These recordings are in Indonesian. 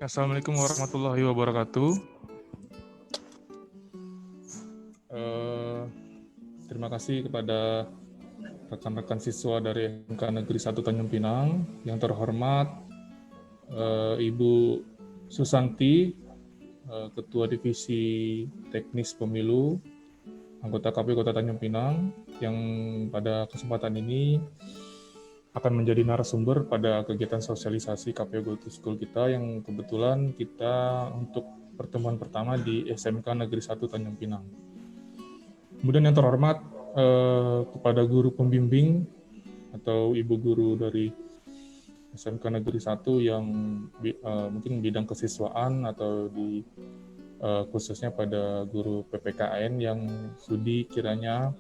Assalamualaikum warahmatullahi wabarakatuh. Terima kasih kepada rekan-rekan siswa dari SMK Negeri 1 Tanjung Pinang. Yang terhormat Ibu Susanti, Ketua Divisi Teknis Pemilu, anggota KPU Kota Tanjung Pinang, yang pada kesempatan ini akan menjadi narasumber pada kegiatan sosialisasi KPU Go to School kita, yang kebetulan kita untuk pertemuan pertama di SMK Negeri 1 Tanjung Pinang. Kemudian yang terhormat kepada guru pembimbing atau ibu guru dari SMK Negeri 1 yang mungkin bidang kesiswaan atau di khususnya pada guru PPKN yang sudi kiranya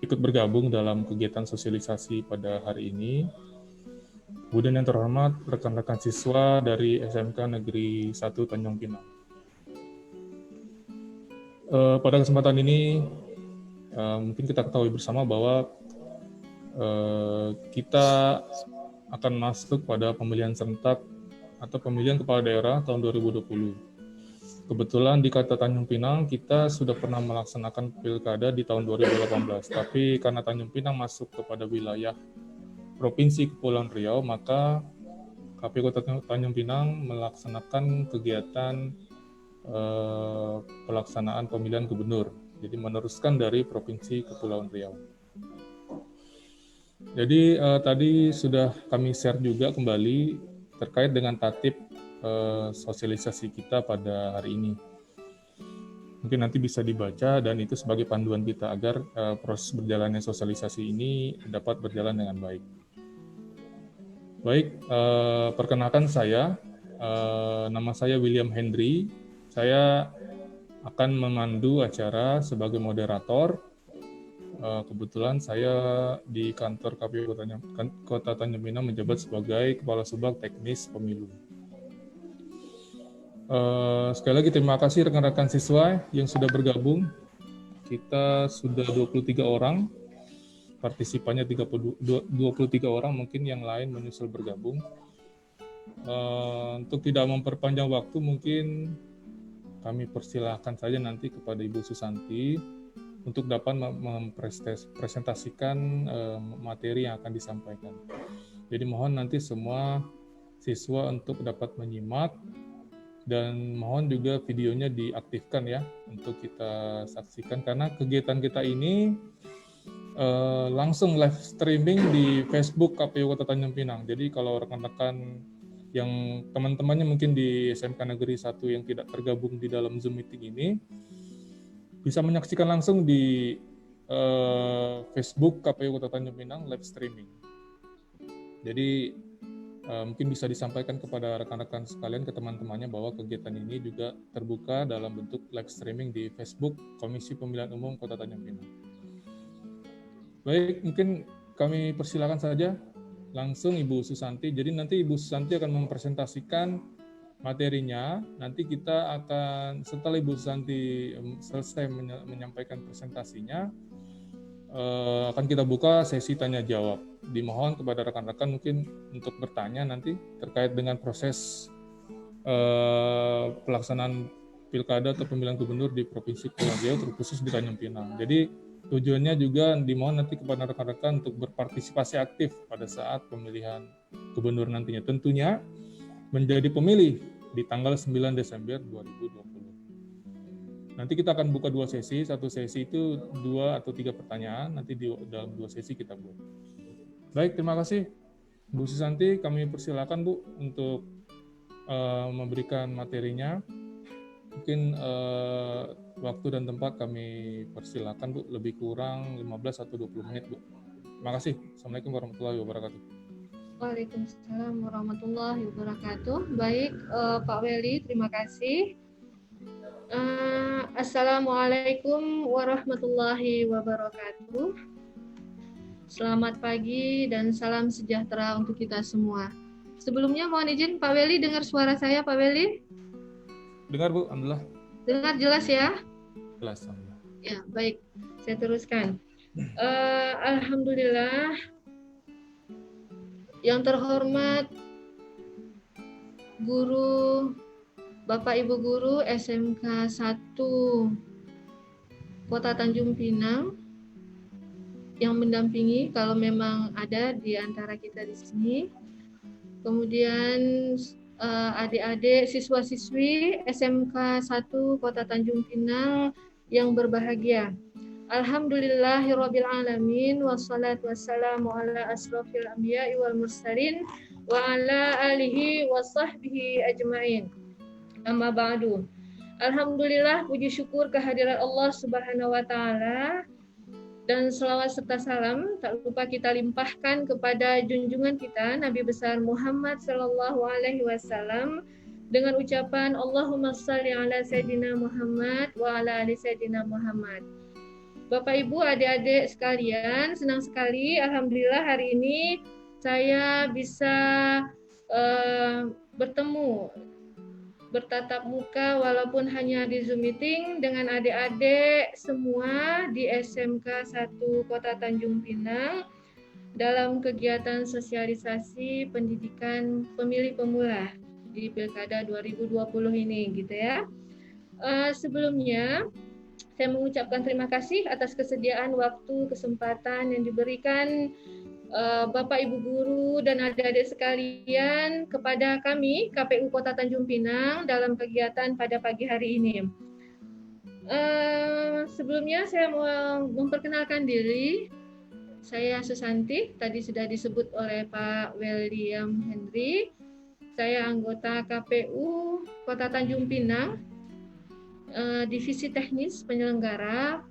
ikut bergabung dalam kegiatan sosialisasi pada hari ini. Kemudian yang terhormat rekan-rekan siswa dari SMK Negeri 1 Tanjung Pinang. Pada kesempatan ini mungkin kita ketahui bersama bahwa kita akan masuk pada pemilihan serentak atau pemilihan kepala daerah tahun 2020. Kebetulan di Kota Tanjung Pinang kita sudah pernah melaksanakan pilkada di tahun 2018, tapi karena Tanjung Pinang masuk kepada wilayah Provinsi Kepulauan Riau, maka KPU Kota Tanjung Pinang melaksanakan kegiatan pelaksanaan pemilihan gubernur. Jadi meneruskan dari Provinsi Kepulauan Riau. Jadi tadi sudah kami share juga kembali terkait dengan tatip sosialisasi kita pada hari ini. Mungkin nanti bisa dibaca dan itu sebagai panduan kita agar proses berjalannya sosialisasi ini dapat berjalan dengan baik. Baik, perkenalkan saya, nama saya William Henry. Saya akan memandu acara sebagai moderator. Kebetulan saya di kantor KPU Kota Tanjung Pinang menjabat sebagai Kepala Subag Teknis Pemilu. Sekali lagi terima kasih rekan-rekan siswa yang sudah bergabung. Kita sudah 23 orang, partisipannya 23 orang, mungkin yang lain menyusul bergabung. Untuk tidak memperpanjang waktu, mungkin kami persilahkan saja nanti kepada Ibu Susanti untuk dapat mempresentasikan materi yang akan disampaikan. Jadi mohon nanti semua siswa untuk dapat menyimak dan mohon juga videonya diaktifkan ya untuk kita saksikan, karena kegiatan kita ini langsung live streaming di Facebook KPU Kota Tanjung Pinang. Jadi kalau rekan-rekan yang teman-temannya mungkin di SMK Negeri 1 yang tidak tergabung di dalam Zoom meeting ini bisa menyaksikan langsung di Facebook KPU Kota Tanjung Pinang live streaming. Jadi mungkin bisa disampaikan kepada rekan-rekan sekalian, ke teman-temannya, bahwa kegiatan ini juga terbuka dalam bentuk live streaming di Facebook Komisi Pemilihan Umum Kota Tanjung Pinang. Baik, mungkin kami persilakan saja langsung Ibu Susanti. Jadi nanti Ibu Susanti akan mempresentasikan materinya. Nanti kita akan, setelah Ibu Susanti selesai menyampaikan presentasinya, akan kita buka sesi tanya jawab. Dimohon kepada rekan-rekan mungkin untuk bertanya nanti terkait dengan proses pelaksanaan pilkada atau pemilihan gubernur di Provinsi Kepulauan Riau, terkhusus di Tanjung Pinang. Jadi tujuannya juga dimohon nanti kepada rekan-rekan untuk berpartisipasi aktif pada saat pemilihan gubernur nantinya. Tentunya menjadi pemilih di tanggal 9 Desember 2020. Nanti kita akan buka 2 sesi, satu sesi itu 2 atau 3 pertanyaan, nanti di dalam 2 sesi kita buat. Baik, terima kasih Bu Susanti, kami persilakan Bu untuk memberikan materinya. Mungkin waktu dan tempat kami persilakan Bu, lebih kurang 15 atau 20 menit Bu. Terima kasih. Assalamualaikum warahmatullahi wabarakatuh. Waalaikumsalam warahmatullahi wabarakatuh. Baik, Pak Weli, terima kasih. Assalamualaikum warahmatullahi wabarakatuh. Selamat pagi dan salam sejahtera untuk kita semua. Sebelumnya mohon izin Pak Weli, dengar suara saya Pak Weli? Dengar Bu, alhamdulillah. Dengar jelas ya? Jelas, alhamdulillah. Ya, baik. Saya teruskan. Alhamdulillah. Yang terhormat guru, Bapak Ibu guru SMK 1 Kota Tanjung Pinang yang mendampingi kalau memang ada di antara kita di sini. Kemudian adik-adik siswa-siswi SMK 1 Kota Tanjung Pinang yang berbahagia. Alhamdulillahirabbil alamin wassalatu wassalamu ala asrofil anbiya'i wal mursalin wa ala alihi wa sahbihi ajmain. Amma ba'du. Alhamdulillah, puji syukur kehadirat Allah Subhanahu wa taala dan selawat serta salam tak lupa kita limpahkan kepada junjungan kita Nabi besar Muhammad sallallahu alaihi wasallam dengan ucapan Allahumma shalli ala sayyidina Muhammad wa ala ali sayyidina Muhammad. Bapak Ibu, adik-adik sekalian, senang sekali alhamdulillah hari ini saya bisa bertatap muka walaupun hanya di Zoom meeting dengan adik-adik semua di SMK 1 Kota Tanjung Pinang dalam kegiatan sosialisasi pendidikan pemilih pemula di Pilkada 2020 ini gitu ya. Sebelumnya saya mengucapkan terima kasih atas kesediaan waktu, kesempatan yang diberikan Bapak Ibu guru dan adik-adik sekalian kepada kami KPU Kota Tanjung Pinang dalam kegiatan pada pagi hari ini. Sebelumnya saya mau memperkenalkan diri. Saya Susanti, tadi sudah disebut oleh Pak William Henry. Saya anggota KPU Kota Tanjung Pinang, Divisi Teknis Penyelenggara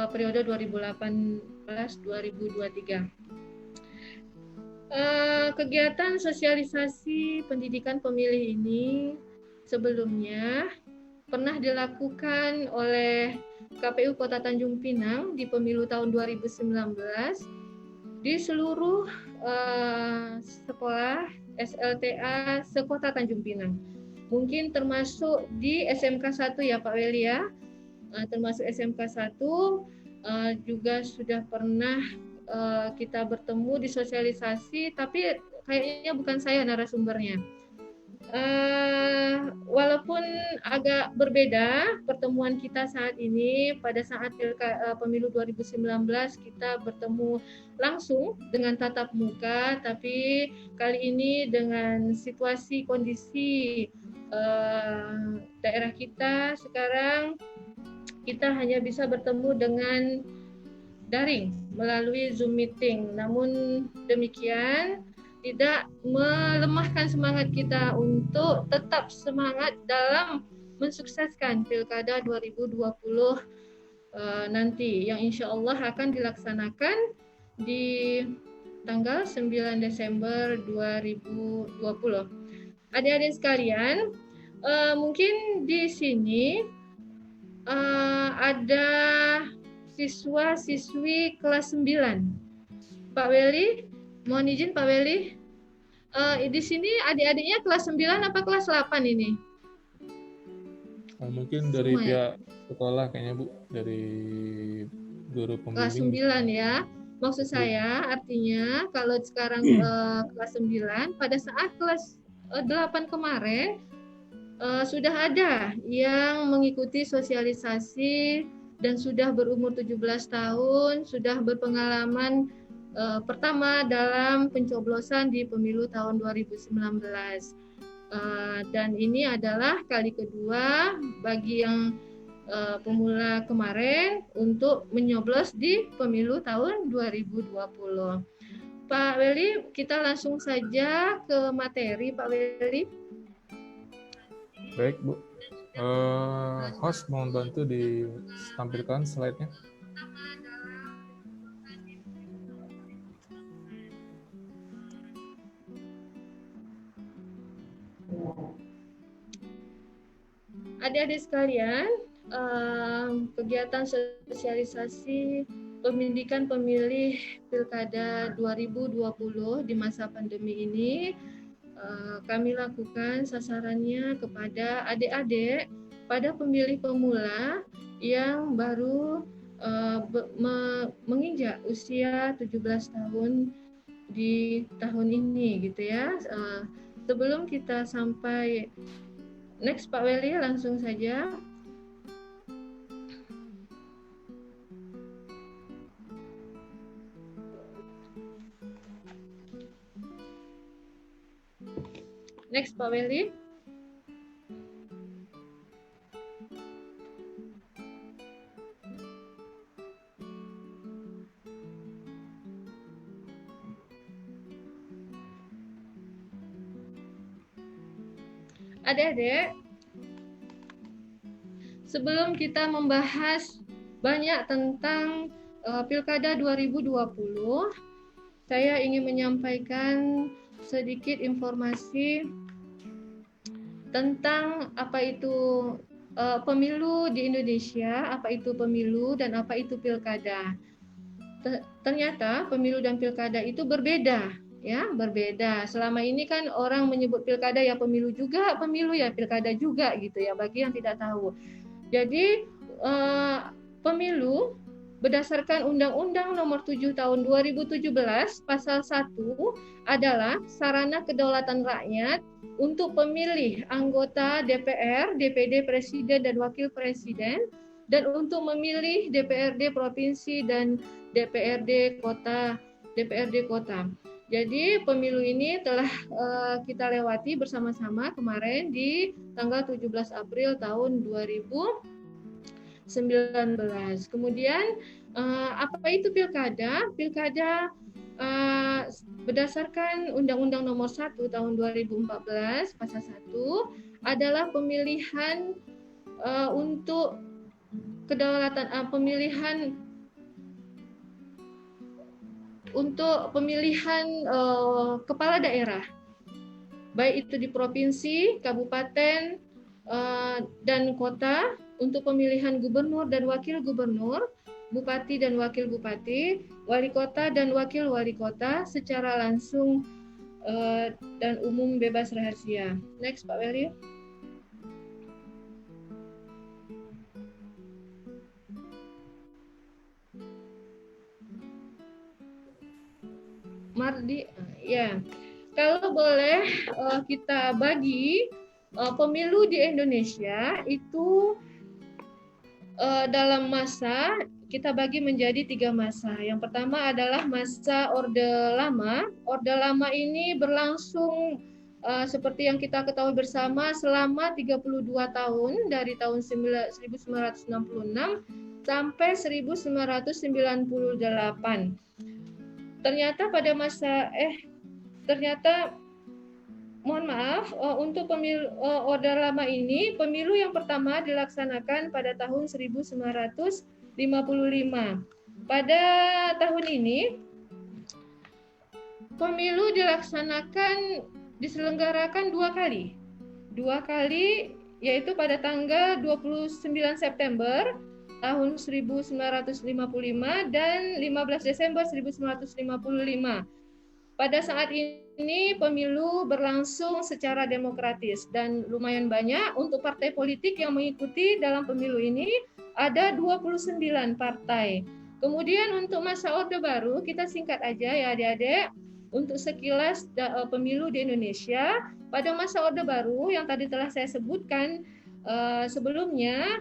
periode 2018-2023. Kegiatan sosialisasi pendidikan pemilih ini sebelumnya pernah dilakukan oleh KPU Kota Tanjung Pinang di pemilu tahun 2019 di seluruh sekolah SLTA sekota Tanjung Pinang. Mungkin termasuk di SMK 1 ya Pak Weli ya. Termasuk SMK 1 juga sudah pernah kita bertemu di sosialisasi, tapi kayaknya bukan saya narasumbernya. Walaupun agak berbeda pertemuan kita saat ini, pada saat pemilu 2019 kita bertemu langsung dengan tatap muka, tapi kali ini dengan situasi kondisi daerah kita sekarang kita hanya bisa bertemu dengan daring melalui Zoom meeting. Namun demikian tidak melemahkan semangat kita untuk tetap semangat dalam mensukseskan Pilkada 2020 nanti yang insya Allah akan dilaksanakan di tanggal 9 Desember 2020. Adik-adik sekalian, mungkin di sini ada siswa-siswi kelas 9. Pak Weli, mohon izin Pak Weli. Di sini adik-adiknya kelas 9 apa kelas 8 ini? Mungkin dari semua pihak sekolah kayaknya Bu, dari guru Kelas pembimbing. 9 ya. Maksud saya artinya kalau sekarang kelas 9, pada saat kelas 8 kemarin sudah ada yang mengikuti sosialisasi dan sudah berumur 17 tahun, sudah berpengalaman pertama dalam pencoblosan di pemilu tahun 2019. Dan ini adalah kali kedua bagi yang pemula kemarin untuk menyoblos di pemilu tahun 2020. Pak Weli, kita langsung saja ke materi Pak Weli. Baik Bu, host mohon bantu ditampilkan slide-nya. Adik-adik sekalian, kegiatan sosialisasi pendidikan pemilih Pilkada 2020 di masa pandemi ini kami lakukan sasarannya kepada adik-adik pada pemilih pemula yang baru menginjak usia 17 tahun di tahun ini gitu ya. sebelum kita sampai next Pak Weli, langsung saja. Next Pak Weli. Adik-adik, sebelum kita membahas banyak tentang Pilkada 2020, saya ingin menyampaikan sedikit informasi tentang apa itu pemilu di Indonesia, apa itu pemilu dan apa itu pilkada. Ternyata pemilu dan pilkada itu berbeda, ya, berbeda. Selama ini kan orang menyebut pilkada ya pemilu juga, pemilu ya pilkada juga gitu ya, bagi yang tidak tahu. Jadi pemilu berdasarkan Undang-Undang Nomor 7 Tahun 2017 Pasal 1 adalah sarana kedaulatan rakyat untuk pemilih anggota DPR, DPD Presiden dan Wakil Presiden, dan untuk memilih DPRD Provinsi dan DPRD Kota. Jadi pemilu ini telah kita lewati bersama-sama kemarin di tanggal 17 April tahun 2019. Kemudian apa itu pilkada? Pilkada berdasarkan Undang-Undang Nomor 1 Tahun 2014 Pasal 1 adalah pemilihan untuk kedaulatan pemilihan kepala daerah, baik itu di provinsi, kabupaten, dan kota, untuk pemilihan gubernur dan wakil gubernur, bupati dan wakil bupati, wali kota dan wakil wali kota secara langsung dan umum bebas rahasia. Next Pak Weli. Mardi, ya. Kalau boleh kita bagi pemilu di Indonesia itu dalam masa kita bagi menjadi 3 masa. Yang pertama adalah masa Orde Lama. Orde Lama ini berlangsung seperti yang kita ketahui bersama selama 32 tahun, dari tahun 1966 sampai 1998. Mohon maaf, untuk pemilu Orde Lama ini, pemilu yang pertama dilaksanakan pada tahun 1955. Pada tahun ini, pemilu diselenggarakan 2 kali. 2 kali, yaitu pada tanggal 29 September tahun 1955 dan 15 Desember 1955. Pada saat ini pemilu berlangsung secara demokratis dan lumayan banyak untuk partai politik yang mengikuti dalam pemilu ini, ada 29 partai. Kemudian untuk masa Orde Baru, kita singkat aja ya adik-adik, untuk sekilas pemilu di Indonesia, pada masa Orde Baru yang tadi telah saya sebutkan sebelumnya,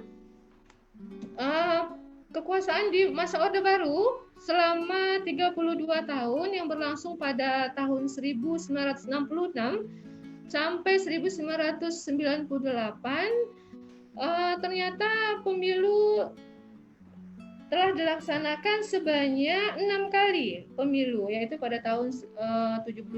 kekuasaan di masa Orde Baru selama 32 tahun yang berlangsung pada tahun 1966 sampai 1998, ternyata pemilu telah dilaksanakan sebanyak 6 kali pemilu, yaitu pada tahun 71,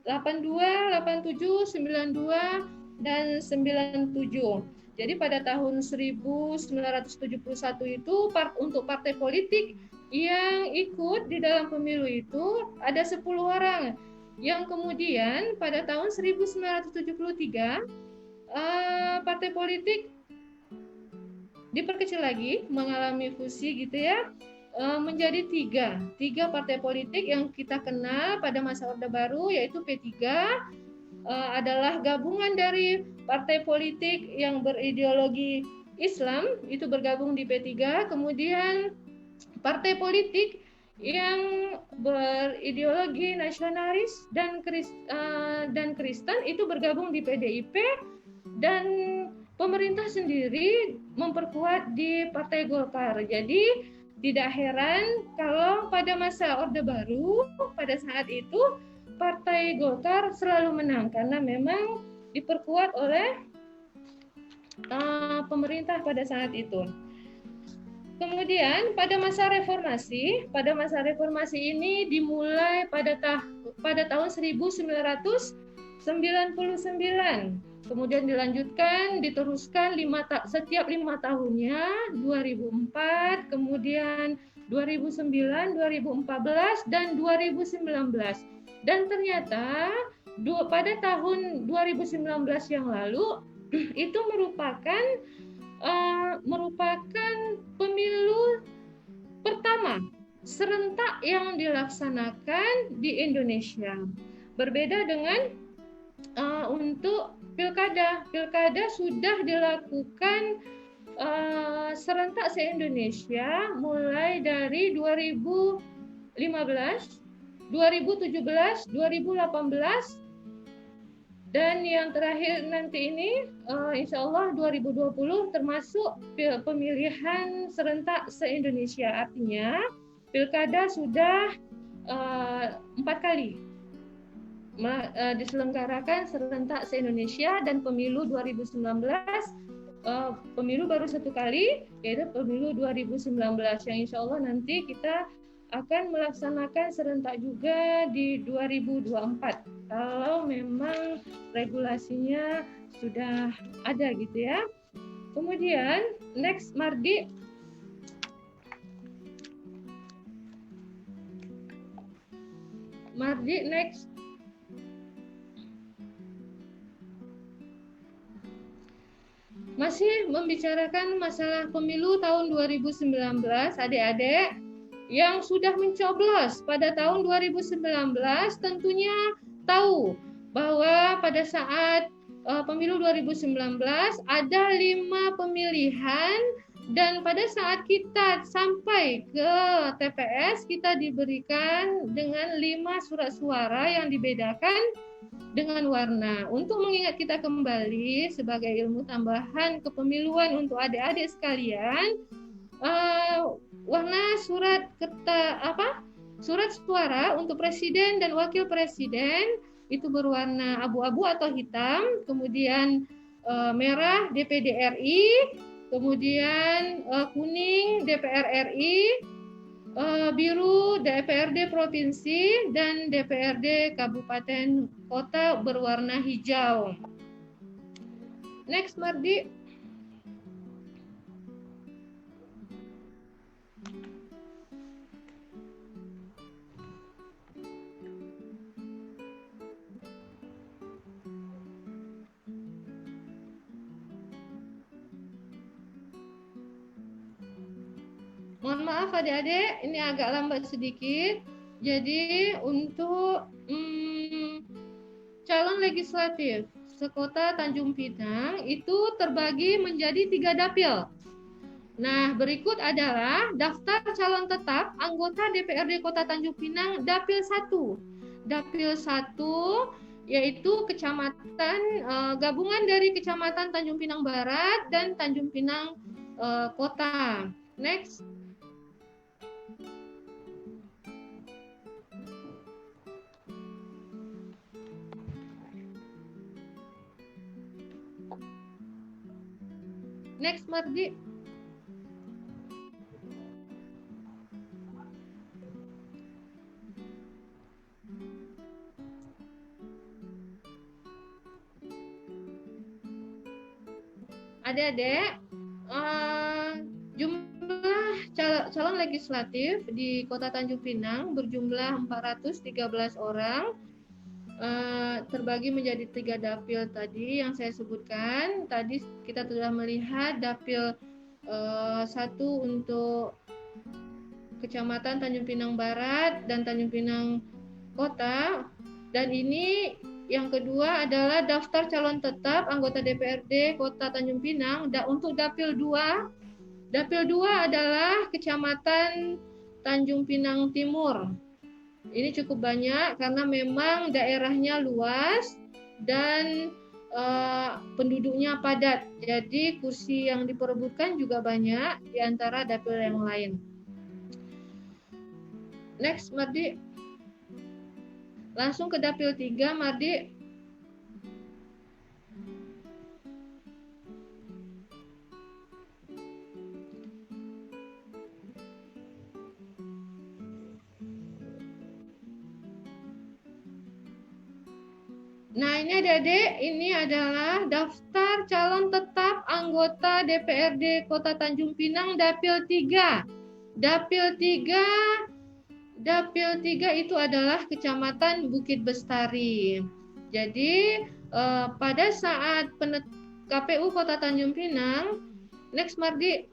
82, 87, 92, dan 97. Jadi pada tahun 1971 itu untuk partai politik yang ikut di dalam pemilu itu ada 10 orang. Yang kemudian pada tahun 1973 partai politik diperkecil lagi, mengalami fusi gitu ya, menjadi 3 partai politik yang kita kenal pada masa Orde Baru, yaitu P3 adalah gabungan dari partai politik yang berideologi Islam, itu bergabung di P3, kemudian partai politik yang berideologi nasionalis dan Kristen itu bergabung di PDIP, dan pemerintah sendiri memperkuat di Partai Golkar. Jadi tidak heran kalau pada masa Orde Baru pada saat itu Partai Golkar selalu menang karena memang diperkuat oleh pemerintah pada saat itu. Kemudian pada masa reformasi ini dimulai pada tahun 1999. Kemudian dilanjutkan, diteruskan setiap 5 tahunnya, 2004, kemudian 2009, 2014, dan 2019. Dan ternyata pada tahun 2019 yang lalu itu merupakan pemilu pertama serentak yang dilaksanakan di Indonesia. Berbeda dengan untuk pilkada sudah dilakukan serentak se-Indonesia mulai dari 2015, 2017, 2018, dan yang terakhir nanti ini insya Allah 2020 termasuk pemilihan serentak se-Indonesia. Artinya pilkada sudah 4 kali diselenggarakan serentak se-Indonesia, dan pemilu 2019 pemilu baru 1 kali, yaitu pemilu 2019 yang insya Allah nanti kita akan melaksanakan serentak juga di 2024 kalau memang regulasinya sudah ada gitu ya. Kemudian next Mardi. Next. Masih membicarakan masalah pemilu tahun 2019, adik-adik yang sudah mencoblos pada tahun 2019 tentunya tahu bahwa pada saat pemilu 2019 ada 5 pemilihan, dan pada saat kita sampai ke TPS kita diberikan dengan 5 surat suara yang dibedakan dengan warna. Untuk mengingat kita kembali sebagai ilmu tambahan kepemiluan untuk adik-adik sekalian, warna surat suara untuk presiden dan wakil presiden itu berwarna abu-abu atau hitam, kemudian merah DPD RI, kemudian kuning DPR RI, biru DPRD provinsi, dan DPRD kabupaten kota berwarna hijau. Next Mardi. Mohon maaf adik-adik, ini agak lambat sedikit. Jadi untuk calon legislatif sekota Tanjung Pinang itu terbagi menjadi 3 dapil. Nah, berikut adalah daftar calon tetap anggota DPRD Kota Tanjung Pinang dapil 1. Dapil 1 yaitu kecamatan gabungan dari Kecamatan Tanjung Pinang Barat dan Tanjung Pinang Kota. Next. Next Mardi. Adik-adik, jumlah calon legislatif di Kota Tanjung Pinang berjumlah 413 orang, terbagi menjadi 3 dapil tadi yang saya sebutkan. Tadi kita sudah melihat dapil 1 untuk Kecamatan Tanjung Pinang Barat dan Tanjung Pinang Kota, dan ini yang kedua adalah daftar calon tetap anggota DPRD Kota Tanjung Pinang. Untuk dapil 2 adalah Kecamatan Tanjung Pinang Timur. Ini cukup banyak karena memang daerahnya luas dan penduduknya padat. Jadi kursi yang diperebutkan juga banyak di antara dapil yang lain. Next, Mardi. Langsung ke dapil 3, Mardi. Nah, ini adik-adik, ini adalah daftar calon tetap anggota DPRD Kota Tanjung Pinang Dapil 3. Dapil 3 itu adalah Kecamatan Bukit Bestari. Jadi, pada saat KPU Kota Tanjung Pinang, next Mardi,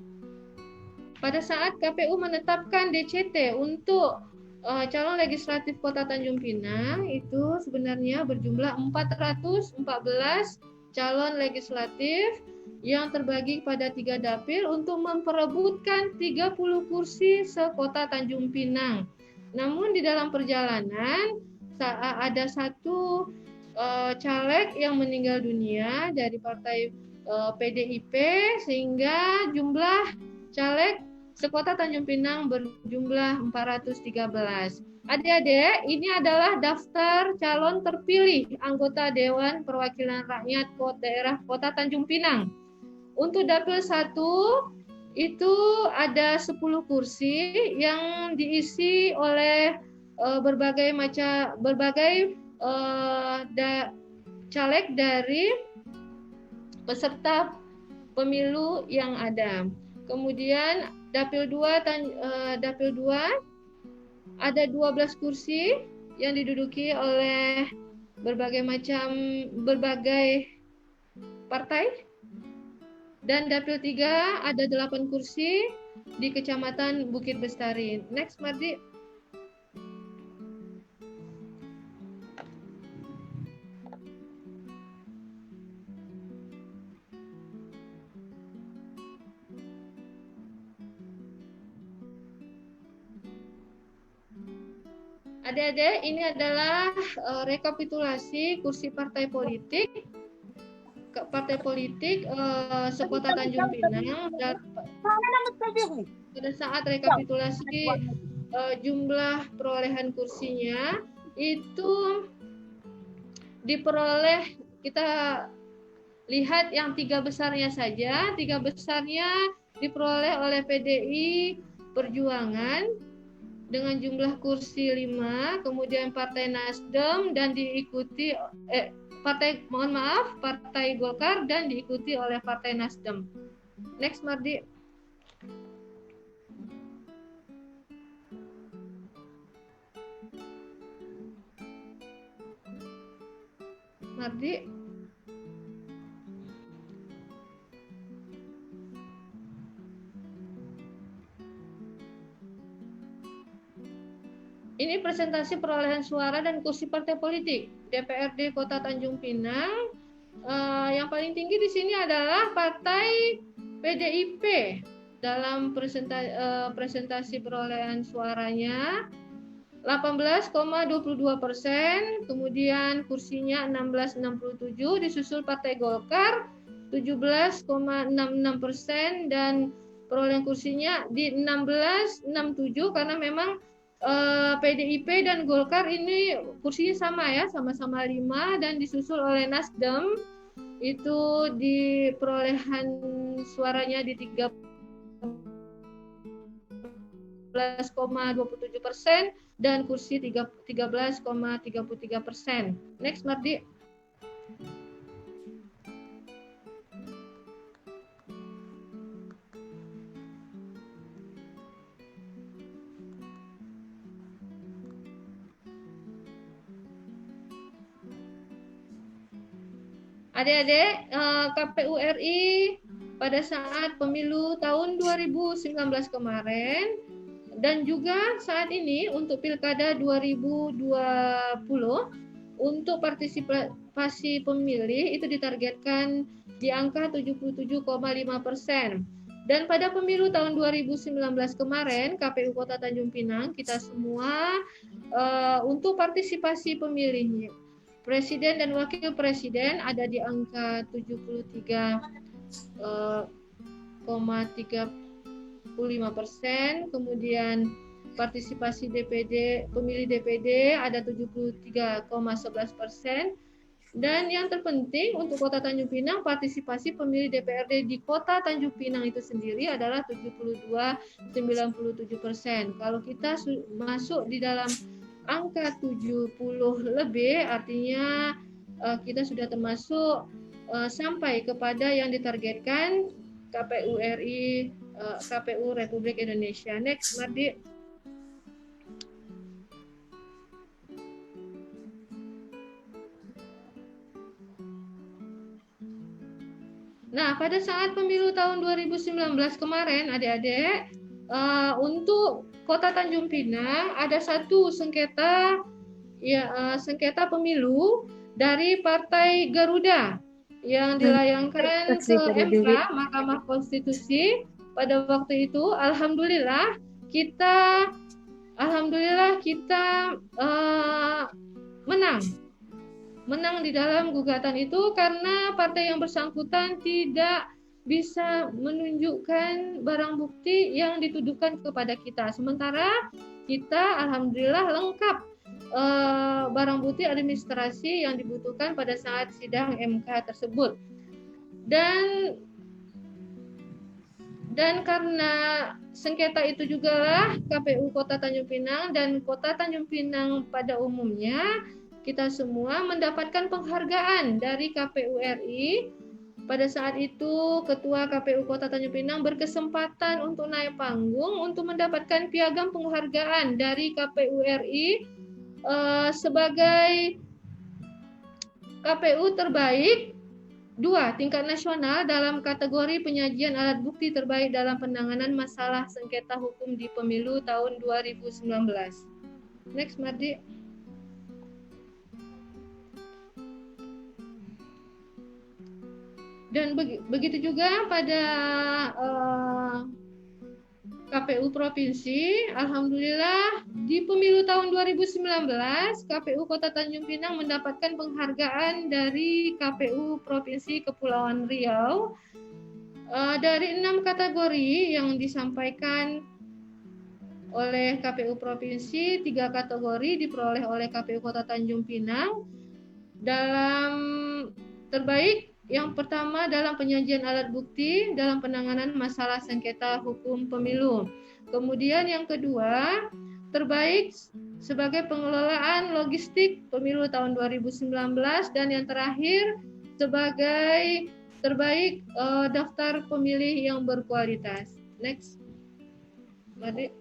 pada saat KPU menetapkan DCT untuk calon legislatif Kota Tanjung Pinang itu sebenarnya berjumlah 414 calon legislatif yang terbagi pada 3 dapil untuk memperebutkan 30 kursi se-Kota Tanjung Pinang. Namun di dalam perjalanan ada satu caleg yang meninggal dunia dari partai PDIP sehingga jumlah caleg se-Kota Tanjung Pinang berjumlah 413. Adik-adik, ini adalah daftar calon terpilih anggota Dewan Perwakilan Rakyat Daerah Kota Tanjung Pinang. Untuk dapil 1 itu ada 10 kursi yang diisi oleh berbagai caleg dari peserta pemilu yang ada. Kemudian dapil 2 ada 12 kursi yang diduduki oleh berbagai partai. Dan dapil 3 ada 8 kursi di Kecamatan Bukit Bestari. Next, Mardi. Adik-adik, ini adalah rekapitulasi kursi partai politik se-Kota Tanjung Pinang. Pada saat rekapitulasi jumlah perolehan kursinya itu diperoleh, kita lihat yang 3 besarnya saja. 3 besarnya diperoleh oleh PDI Perjuangan dengan jumlah kursi 5, kemudian Partai Nasdem dan diikuti Partai Golkar dan diikuti oleh Partai Nasdem. Next, Mardi. Mardi. Ini presentasi perolehan suara dan kursi partai politik DPRD Kota Tanjung Pinang. Yang paling tinggi di sini adalah Partai PDIP dalam presentasi perolehan suaranya 18,22%, kemudian kursinya 1667, disusul Partai Golkar 17,66% dan perolehan kursinya di 1667 karena memang PDIP dan Golkar ini kursinya sama ya, sama-sama 5 dan disusul oleh Nasdem itu di perolehan suaranya di 13,27% dan kursi 13,33%. Next, Mardi. Adik-adik, KPU RI pada saat pemilu tahun 2019 kemarin dan juga saat ini untuk Pilkada 2020 untuk partisipasi pemilih itu ditargetkan di angka 77,5%. Dan pada pemilu tahun 2019 kemarin, KPU Kota Tanjung Pinang, kita semua untuk partisipasi pemilihnya, Presiden dan Wakil Presiden ada di angka 73,35%, kemudian partisipasi DPD, pemilih DPD ada 73,11%, dan yang terpenting untuk Kota Tanjung Pinang, partisipasi pemilih DPRD di Kota Tanjung Pinang itu sendiri adalah 72,97%. Kalau kita masuk di dalam angka 70 lebih, artinya kita sudah termasuk sampai kepada yang ditargetkan KPU RI, KPU Republik Indonesia. Next, Mardi. Nah, pada saat pemilu tahun 2019 kemarin, adik-adik, untuk Kota Tanjung Pinang ada satu sengketa, sengketa pemilu dari Partai Garuda yang dilayangkan ke MK, Mahkamah Konstitusi. Pada waktu itu, alhamdulillah kita menang di dalam gugatan itu karena partai yang bersangkutan tidak bisa menunjukkan barang bukti yang dituduhkan kepada kita. Sementara kita alhamdulillah lengkap barang bukti administrasi yang dibutuhkan pada saat sidang MK tersebut. Dan karena sengketa itu juga lah KPU Kota Tanjung Pinang dan Kota Tanjung Pinang pada umumnya, kita semua mendapatkan penghargaan dari KPU RI. Pada saat itu, Ketua KPU Kota Tanjung Pinang berkesempatan untuk naik panggung untuk mendapatkan piagam penghargaan dari KPU RI sebagai KPU terbaik 2 tingkat nasional dalam kategori penyajian alat bukti terbaik dalam penanganan masalah sengketa hukum di pemilu tahun 2019. Next, Mardi. Dan begitu juga pada KPU Provinsi, alhamdulillah di pemilu tahun 2019, KPU Kota Tanjung Pinang mendapatkan penghargaan dari KPU Provinsi Kepulauan Riau dari 6 kategori yang disampaikan oleh KPU Provinsi. 3 kategori diperoleh oleh KPU Kota Tanjung Pinang. Dalam terbaik, yang pertama dalam penyajian alat bukti dalam penanganan masalah sengketa hukum pemilu. Kemudian yang kedua, terbaik sebagai pengelolaan logistik pemilu tahun 2019, dan yang terakhir sebagai terbaik daftar pemilih yang berkualitas. Next, Mari.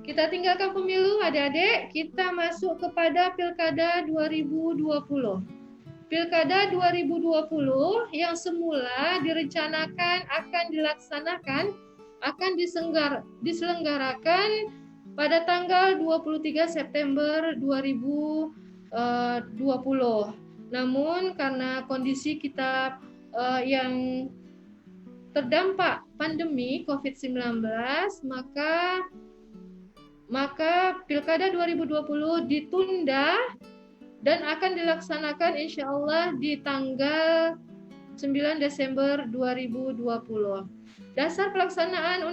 Kita tinggalkan pemilu, adik-adik. Kita masuk kepada Pilkada 2020. Pilkada 2020 yang semula direncanakan akan diselenggarakan pada tanggal 23 September 2020. Namun karena kondisi kita yang terdampak pandemi COVID-19, maka Pilkada 2020 ditunda dan akan dilaksanakan insya Allah di tanggal 9 Desember 2020. Dasar pelaksanaan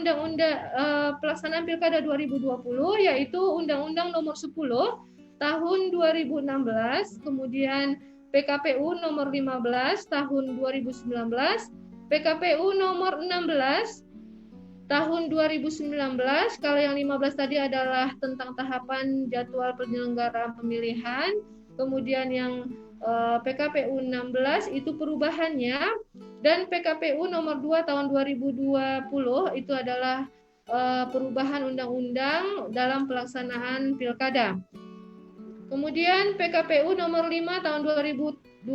pelaksanaan Pilkada 2020 yaitu Undang-Undang Nomor 10 Tahun 2016, kemudian PKPU Nomor 15 Tahun 2019, PKPU Nomor 16 Tahun 2019, kalau yang 15 tadi adalah tentang tahapan jadwal penyelenggaraan pemilihan, kemudian yang PKPU 16 itu perubahannya, dan PKPU nomor 2 tahun 2020 itu adalah perubahan undang-undang dalam pelaksanaan pilkada. Kemudian PKPU nomor 5 tahun 2020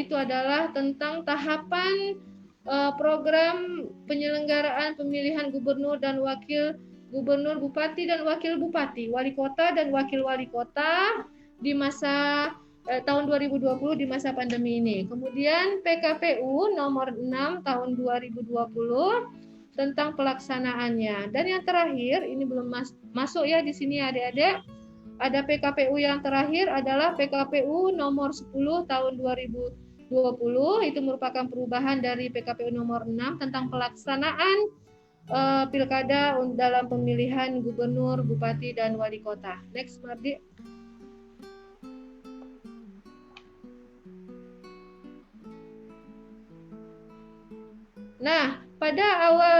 itu adalah tentang tahapan program penyelenggaraan pemilihan gubernur dan wakil gubernur, bupati dan wakil bupati, wali kota dan wakil wali kota di masa tahun 2020 di masa pandemi ini. Kemudian PKPU nomor 6 tahun 2020 tentang pelaksanaannya. Dan yang terakhir, ini belum masuk ya di sini adik-adik. Ada PKPU yang terakhir adalah PKPU nomor 10 tahun 2020. Itu merupakan perubahan dari PKPU nomor 6 tentang pelaksanaan pilkada dalam pemilihan gubernur, bupati, dan wali kota. Next, Mardi. Nah, pada awal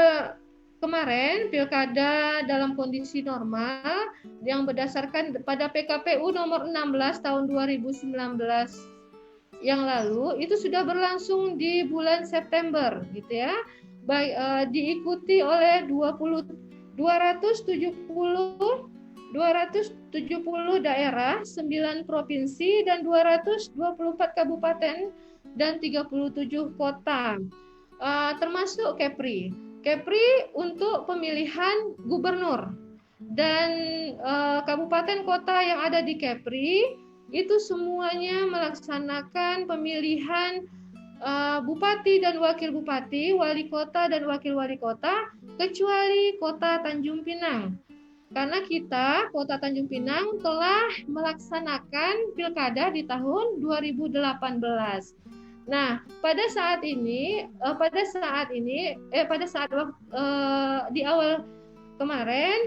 kemarin pilkada dalam kondisi normal yang berdasarkan pada PKPU nomor 16 tahun 2019 yang lalu itu sudah berlangsung di bulan September gitu ya. Diikuti oleh 270 daerah, 9 provinsi dan 224 kabupaten dan 37 kota. Termasuk Kepri. Kepri untuk pemilihan gubernur dan kabupaten kota yang ada di Kepri itu semuanya melaksanakan pemilihan bupati dan wakil bupati, wali kota dan wakil wali kota, kecuali kota Tanjung Pinang. Karena kita, kota Tanjung Pinang, telah melaksanakan pilkada di tahun 2018. Nah, pada saat di awal kemarin,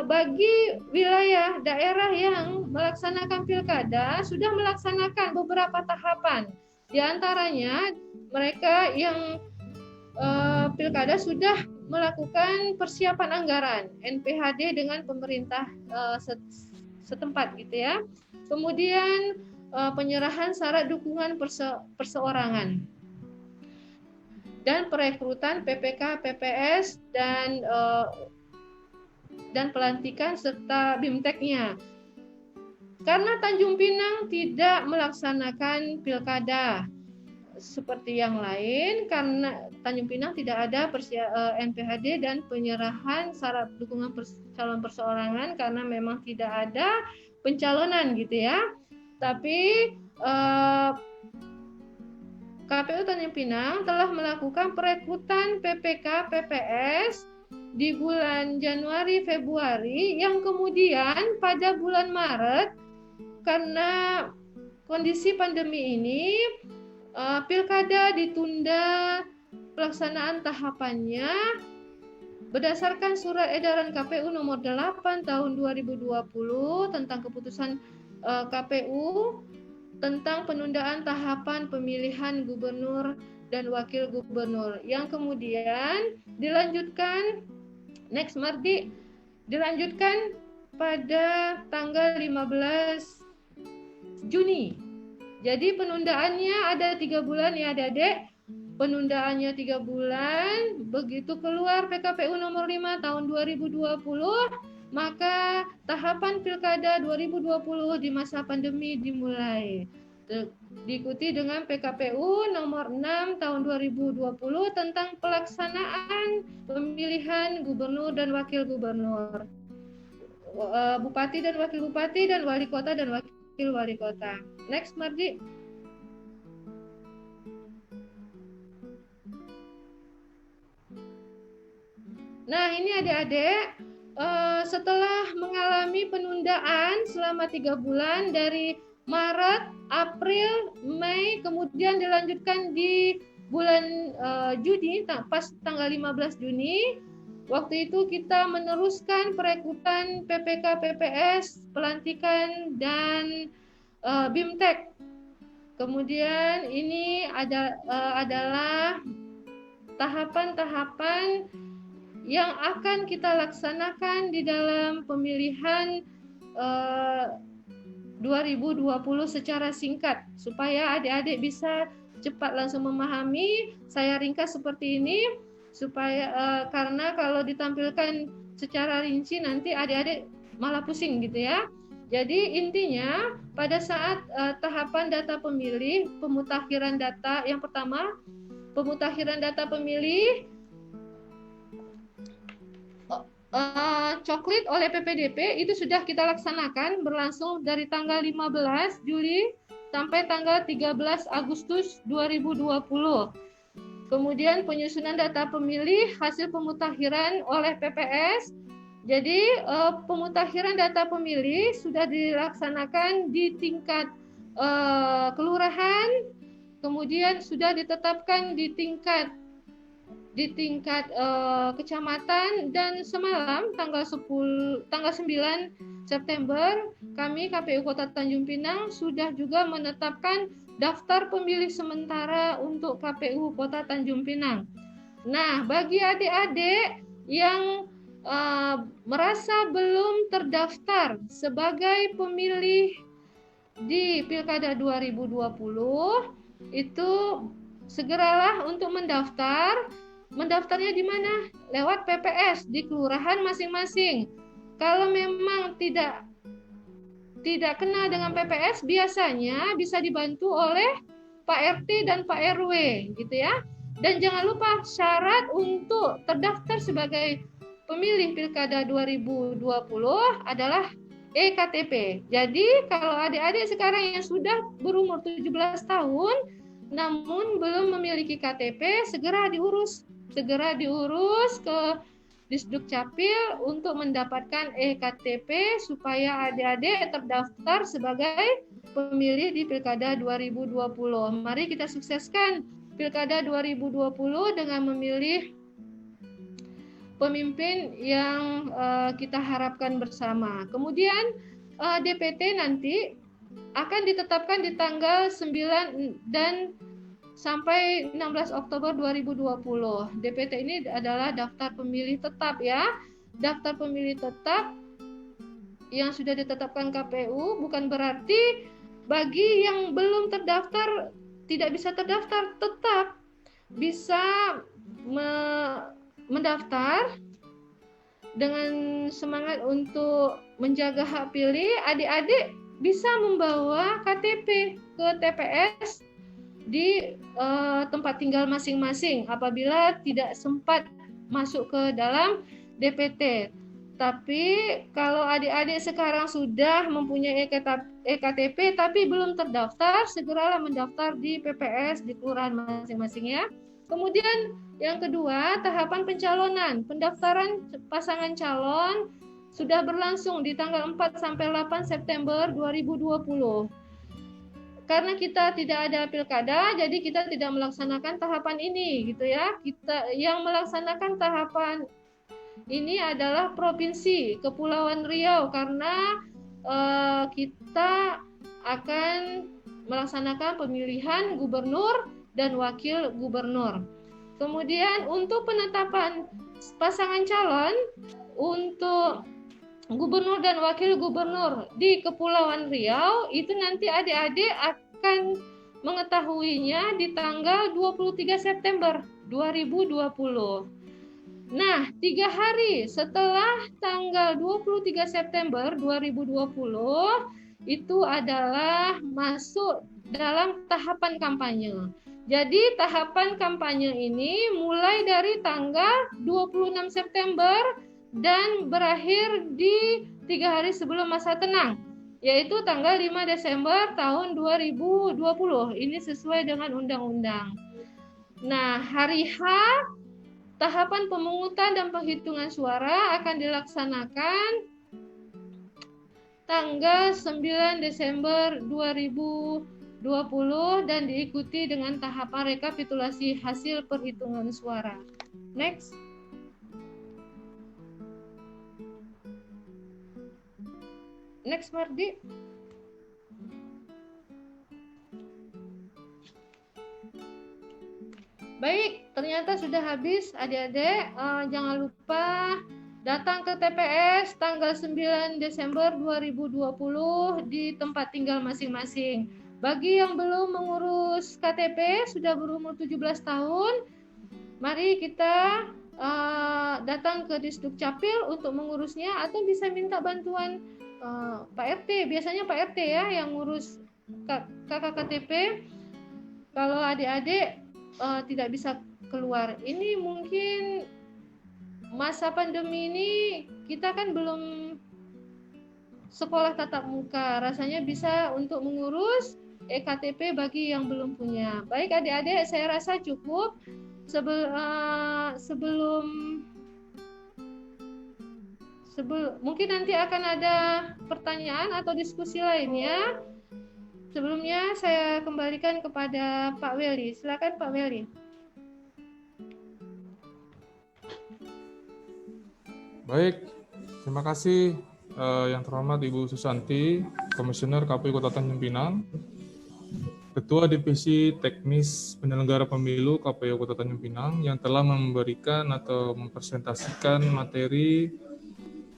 bagi wilayah daerah yang melaksanakan pilkada sudah melaksanakan beberapa tahapan. Di antaranya mereka yang pilkada sudah melakukan persiapan anggaran NPHD dengan pemerintah setempat gitu ya. Kemudian penyerahan syarat dukungan perseorangan dan perekrutan PPK, PPS dan pelantikan serta BIMTEK-nya. Karena Tanjung Pinang tidak melaksanakan pilkada seperti yang lain, karena Tanjung Pinang tidak ada NPHD dan penyerahan syarat dukungan calon perseorangan karena memang tidak ada pencalonan gitu ya. Tapi KPU Tanjung Pinang telah melakukan perekrutan PPK, PPS di bulan Januari, Februari, yang kemudian pada bulan Maret karena kondisi pandemi ini pilkada ditunda pelaksanaan tahapannya berdasarkan surat edaran KPU nomor 8 tahun 2020 tentang keputusan KPU tentang penundaan tahapan pemilihan gubernur dan wakil gubernur yang kemudian dilanjutkan dilanjutkan pada tanggal 15 Juni. Jadi penundaannya ada 3 bulan ya adik-adik. Penundaannya 3 bulan. Begitu keluar PKPU nomor 5 tahun 2020, maka tahapan pilkada 2020 di masa pandemi dimulai. Diikuti dengan PKPU nomor 6 tahun 2020 tentang pelaksanaan pemilihan gubernur dan wakil gubernur, bupati dan wakil bupati, dan wali kota dan wakil wali kota. Next, Mardi. Nah, ini adik-adik, setelah mengalami penundaan selama 3 bulan dari Maret, April, Mei, kemudian dilanjutkan di bulan Juni, pas tanggal 15 Juni, waktu itu kita meneruskan perekrutan PPK, PPS, pelantikan, dan BIMTEK. Kemudian ini adalah tahapan-tahapan yang akan kita laksanakan di dalam pemilihan 2020 secara singkat supaya adik-adik bisa cepat langsung memahami. Saya ringkas seperti ini supaya karena kalau ditampilkan secara rinci nanti adik-adik malah pusing gitu ya. Jadi intinya pada saat tahapan data pemilih, pemutakhiran data yang pertama pemutakhiran data pemilih coklit oleh PPDP itu sudah kita laksanakan berlangsung dari tanggal 15 Juli sampai tanggal 13 Agustus 2020. Kemudian penyusunan data pemilih hasil pemutakhiran oleh PPS. Jadi pemutakhiran data pemilih sudah dilaksanakan di tingkat kelurahan, kemudian sudah ditetapkan di tingkat kecamatan, dan semalam tanggal 9 September kami KPU Kota Tanjung Pinang sudah juga menetapkan daftar pemilih sementara untuk KPU Kota Tanjung Pinang. Nah, bagi adik-adik yang merasa belum terdaftar sebagai pemilih di Pilkada 2020, itu segeralah untuk mendaftar. Mendaftarnya di mana? Lewat PPS di kelurahan masing-masing. Kalau memang tidak kenal dengan PPS, biasanya bisa dibantu oleh Pak RT dan Pak RW, gitu ya. Dan jangan lupa syarat untuk terdaftar sebagai pemilih Pilkada 2020 adalah EKTP. Jadi kalau adik-adik sekarang yang sudah berumur 17 tahun namun belum memiliki KTP, segera diurus ke Disduk Capil untuk mendapatkan EKTP supaya adik-adik terdaftar sebagai pemilih di Pilkada 2020. Mari kita sukseskan Pilkada 2020 dengan memilih pemimpin yang kita harapkan bersama. Kemudian DPT nanti akan ditetapkan di tanggal 9 dan sampai 16 Oktober 2020. DPT ini adalah daftar pemilih tetap ya. Daftar pemilih tetap yang sudah ditetapkan KPU, bukan berarti bagi yang belum terdaftar tidak bisa terdaftar, tetap bisa mendaftar dengan semangat untuk menjaga hak pilih. Adik-adik bisa membawa KTP ke TPS di tempat tinggal masing-masing apabila tidak sempat masuk ke dalam DPT. Tapi kalau adik-adik sekarang sudah mempunyai EKTP tapi belum terdaftar, segeralah mendaftar di PPS di kelurahan masing-masing ya. Kemudian yang kedua, tahapan pencalonan. Pendaftaran pasangan calon sudah berlangsung di tanggal 4 sampai 8 September 2020. Karena kita tidak ada pilkada, jadi kita tidak melaksanakan tahapan ini, gitu ya. Kita yang melaksanakan tahapan ini adalah Provinsi Kepulauan Riau, karena kita akan melaksanakan pemilihan gubernur dan wakil gubernur. Kemudian untuk penetapan pasangan calon untuk gubernur dan wakil gubernur di Kepulauan Riau itu nanti adik-adik akan mengetahuinya di tanggal 23 September 2020. Nah, 3 hari setelah tanggal 23 September 2020 itu adalah masuk dalam tahapan kampanye. Jadi tahapan kampanye ini mulai dari tanggal 26 September dan berakhir di 3 hari sebelum masa tenang, yaitu tanggal 5 Desember tahun 2020. Ini sesuai dengan undang-undang. Nah, hari H, tahapan pemungutan dan penghitungan suara akan dilaksanakan tanggal 9 Desember 2020 dan diikuti dengan tahapan rekapitulasi hasil perhitungan suara. Next. Next, Mardi. Baik, ternyata sudah habis adik-adik. Jangan lupa datang ke TPS tanggal 9 Desember 2020 di tempat tinggal masing-masing. Bagi yang belum mengurus KTP, sudah berumur 17 tahun, mari kita datang ke Disduk Capil untuk mengurusnya, atau bisa minta bantuan Pak RT. Biasanya Pak RT ya yang ngurus kakak KTP. Kalau adik-adik tidak bisa keluar. Ini mungkin masa pandemi ini kita kan belum sekolah tatap muka, rasanya bisa untuk mengurus EKTP bagi yang belum punya. Baik adik-adik, saya rasa cukup. Sebelum mungkin nanti akan ada pertanyaan atau diskusi lainnya. Sebelumnya saya kembalikan kepada Pak Weli. Silakan Pak Weli. Baik, terima kasih yang terhormat Ibu Susanti, Komisioner KPU Kota Tanjung Pinang, Ketua Divisi Teknis Penyelenggara Pemilu KPU Kota Tanjung Pinang yang telah memberikan atau mempresentasikan materi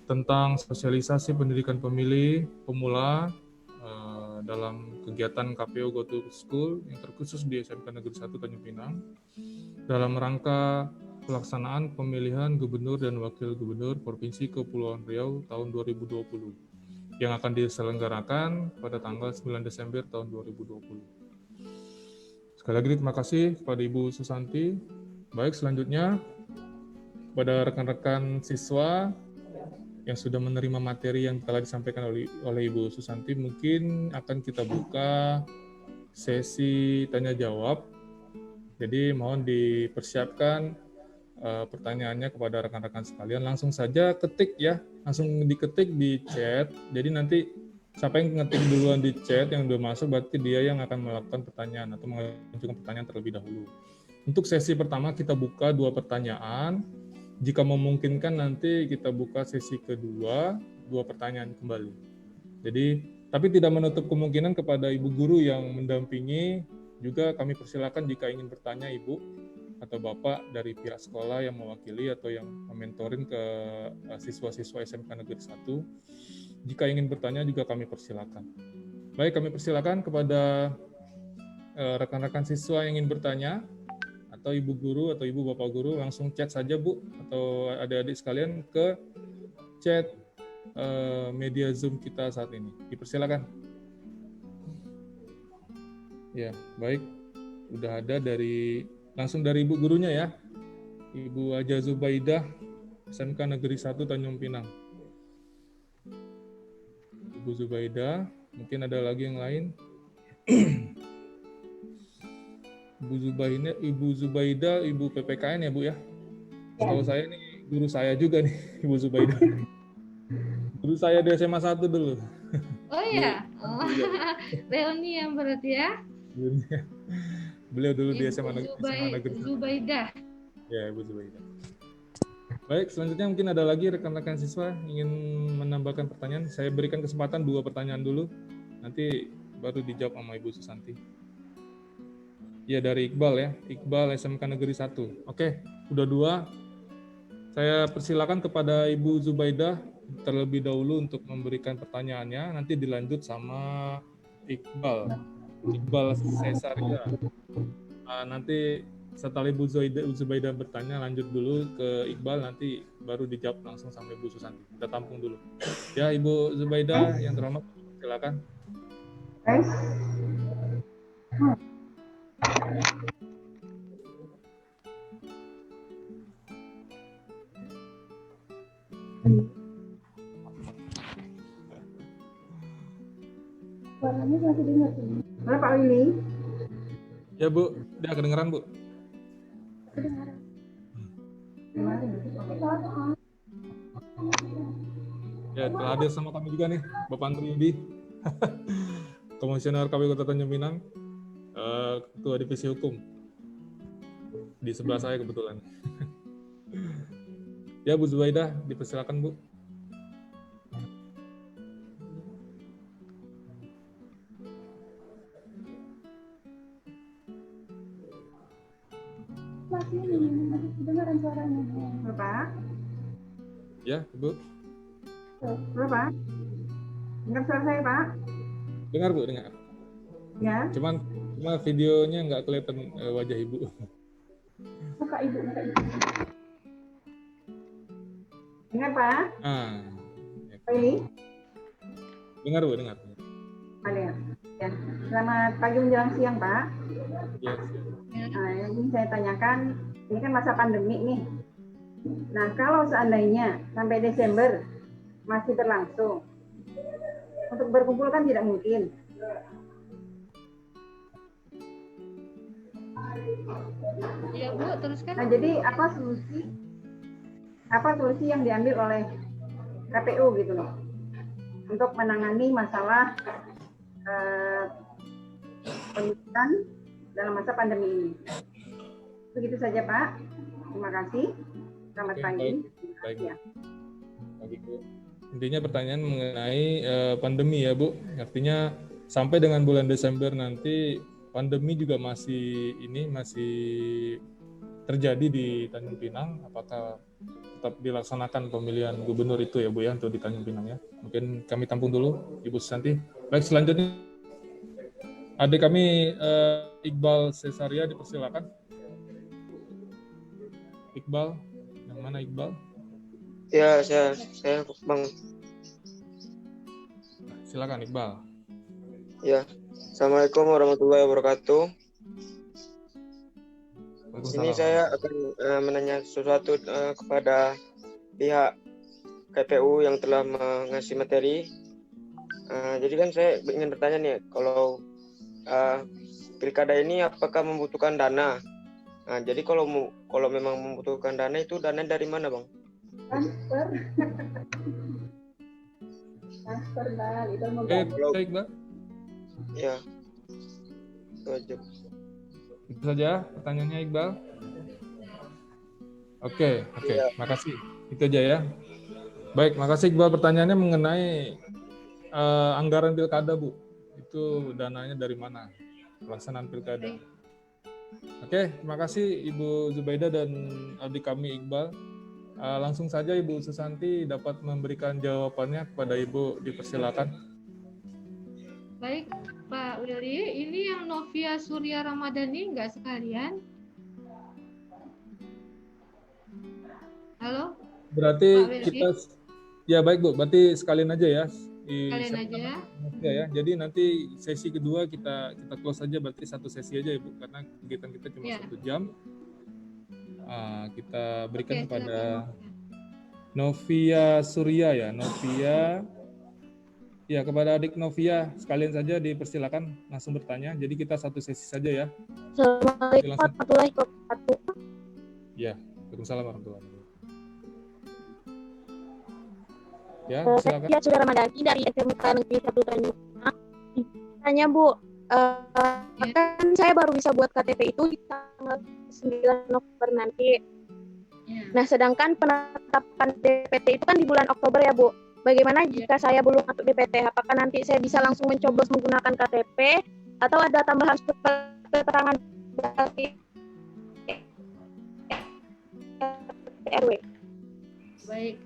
tentang sosialisasi pendidikan pemilih pemula dalam kegiatan KPU Go to School yang terkhusus di SMK Negeri 1 Tanjung Pinang dalam rangka pelaksanaan pemilihan Gubernur dan Wakil Gubernur Provinsi Kepulauan Riau tahun 2020 yang akan diselenggarakan pada tanggal 9 Desember tahun 2020. Sekali lagi terima kasih kepada Ibu Susanti. Baik, selanjutnya kepada rekan-rekan siswa yang sudah menerima materi yang telah disampaikan oleh Ibu Susanti, mungkin akan kita buka sesi tanya jawab. Jadi mohon dipersiapkan pertanyaannya kepada rekan-rekan sekalian. Langsung saja ketik ya, langsung diketik di chat. Jadi nanti siapa yang ngetik duluan di chat yang udah masuk, berarti dia yang akan melakukan pertanyaan atau mengajukan pertanyaan terlebih dahulu. Untuk sesi pertama kita buka 2 pertanyaan. Jika memungkinkan nanti kita buka sesi kedua 2 pertanyaan kembali. Jadi tapi tidak menutup kemungkinan kepada ibu guru yang mendampingi juga kami persilakan jika ingin bertanya ibu atau bapak dari pihak sekolah yang mewakili atau yang mementorin ke siswa-siswa SMK Negeri 1. Jika ingin bertanya juga kami persilakan. Baik, kami persilakan kepada rekan-rekan siswa yang ingin bertanya. Atau ibu guru atau ibu bapak guru langsung chat saja Bu atau adik-adik sekalian ke chat media Zoom kita saat ini. Dipersilakan. Ya, baik. Udah ada langsung dari ibu gurunya ya. Ibu Haja Zubaidah, SMK Negeri 1 Tanjung Pinang. Ibu Zubaidah, mungkin ada lagi yang lain. Ibu Zubaidah, Ibu PPKN ya Bu ya. Kalau saya nih guru saya juga nih, Ibu Zubaidah. Guru saya di SMA 1 dulu. Oh iya, Leoni yang berarti ya. Beliau dulu di SMA Negeri Zubaidah. Ya, Ibu Zubaidah. Baik, selanjutnya mungkin ada lagi rekan-rekan siswa ingin menambahkan pertanyaan. Saya berikan kesempatan 2 pertanyaan dulu, nanti baru dijawab sama Ibu Susanti. Ya, dari Iqbal ya, Iqbal SMK Negeri 1. Oke, udah 2. Saya persilakan kepada Ibu Zubaidah terlebih dahulu untuk memberikan pertanyaannya, nanti dilanjut sama Iqbal Cesaria. Nanti setelah Ibu Zubaidah bertanya, lanjut dulu ke Iqbal, nanti baru dijawab langsung sama Ibu Susanti. Kita tampung dulu. Ya, Ibu Zubaidah yang terhormat, silakan. Suaranya masih dengar. Mana Pak Willy? Ya Bu, udah kedengeran Bu? Kedengaran. Ya, telah hadir sama kami juga nih, Bapak Andri Yudi, Komisioner KPU Kota Tanjung Pinang, Ketua Divisi Hukum. Di sebelah saya kebetulan. Ya, Bu Zubaidah, dipersilakan Bu. Masih dengaran suaranya. Bapak? Ya, Bu. Bapak? Dengar suara saya, Pak? Dengar Bu, dengar. Ya. Cuma videonya nggak kelihatan wajah Ibu. Buka Ibu. Dengar, Pak? Ya. Pak Willy? Dengar Bu, dengar. Ada ya. Selamat pagi menjelang siang, Pak. Ya, siap. Yang ini saya tanyakan, ini kan masa pandemi nih. Nah, kalau seandainya sampai Desember masih berlangsung, untuk berkumpul kan tidak mungkin. Iya Bu, teruskan. Nah, jadi apa solusi yang diambil oleh KPU gitu loh untuk menangani masalah pendidikan dalam masa pandemi ini. Begitu saja Pak. Terima kasih. Selamat pagi. Baik. Ya. Baik, Bu. Intinya pertanyaan mengenai pandemi ya Bu. Artinya sampai dengan bulan Desember nanti pandemi juga masih terjadi di Tanjung Pinang. Apakah tetap dilaksanakan pemilihan gubernur itu ya Bu ya untuk di Tanjung Pinang ya? Mungkin kami tampung dulu Ibu Susanti. Baik, selanjutnya adik kami Iqbal Cesaria dipersilakan. Iqbal, yang mana Iqbal? Ya, saya Bang. Silakan Iqbal. Ya, Assalamualaikum warahmatullahi wabarakatuh. Di sini saya akan menanya sesuatu kepada pihak KPU yang telah mengasih materi. Jadi kan saya ingin bertanya nih, kalau pilkada ini apakah membutuhkan dana? Nah, jadi kalau memang membutuhkan dana, itu dana dari mana, Bang? Transfer Bang, itu Baik, Mbak. Ya, itu aja. Itu saja pertanyaannya Iqbal. Oke, Ya. makasih. Itu aja ya. Baik, makasih Iqbal. Pertanyaannya mengenai anggaran pilkada, Bu. Itu dananya dari mana? Pelaksanaan pilkada. Oke, terima kasih Ibu Zubaidah dan adik kami Iqbal. Langsung saja Ibu Susanti dapat memberikan jawabannya kepada Ibu, dipersilakan. Baik Pak Willy, ini yang Novia Surya Ramadhani nggak sekalian? Halo? Berarti kita, ya baik Bu, berarti sekalian aja ya. Sekalian aja. Ya, jadi nanti sesi kedua kita close aja, berarti satu sesi aja ya Bu, karena kegiatan kita cuma 1 jam. Kita berikan kepada Novia Surya ya, ya kepada adik Novia sekalian saja dipersilakan langsung bertanya. Jadi kita satu sesi saja ya. Assalamualaikum warahmatullahi wabarakatuh. Ya, waalaikumsalam warahmatullahi wabarakatuh. Ya, silakan. Saya Surya Ramadhani dari SMK Negeri 1 Tanjung Pinang. Tanya Bu, kan saya baru bisa buat KTP itu di tanggal 9 November nanti. Nah, sedangkan penetapan DPT itu kan di bulan Oktober ya Bu. Bagaimana jika saya belum masuk DPT? Apakah nanti saya bisa langsung mencoblos menggunakan KTP atau ada tambahan keterangan dari RW? Baik.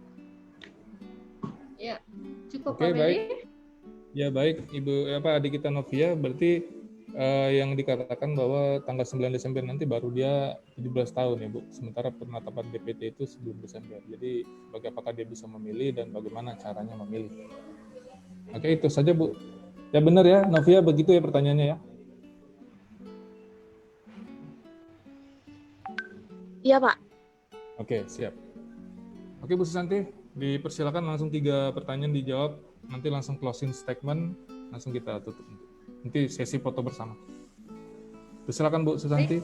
Ya, cukup Oke, Pak baik. Willy. Ya baik, adik kita Novia, berarti yang dikatakan bahwa tanggal 9 Desember nanti baru dia 17 tahun ya Bu. Sementara penetapan DPT itu sebelum Desember. Jadi apakah dia bisa memilih dan bagaimana caranya memilih. Oke, itu saja Bu. Ya benar ya Novia, begitu ya pertanyaannya ya. Iya Pak. Oke, siap. Oke Bu Susanti, dipersilakan langsung 3 pertanyaan dijawab. Nanti langsung closing statement, langsung kita tutup. Nanti sesi foto bersama. Silakan Bu Susanti.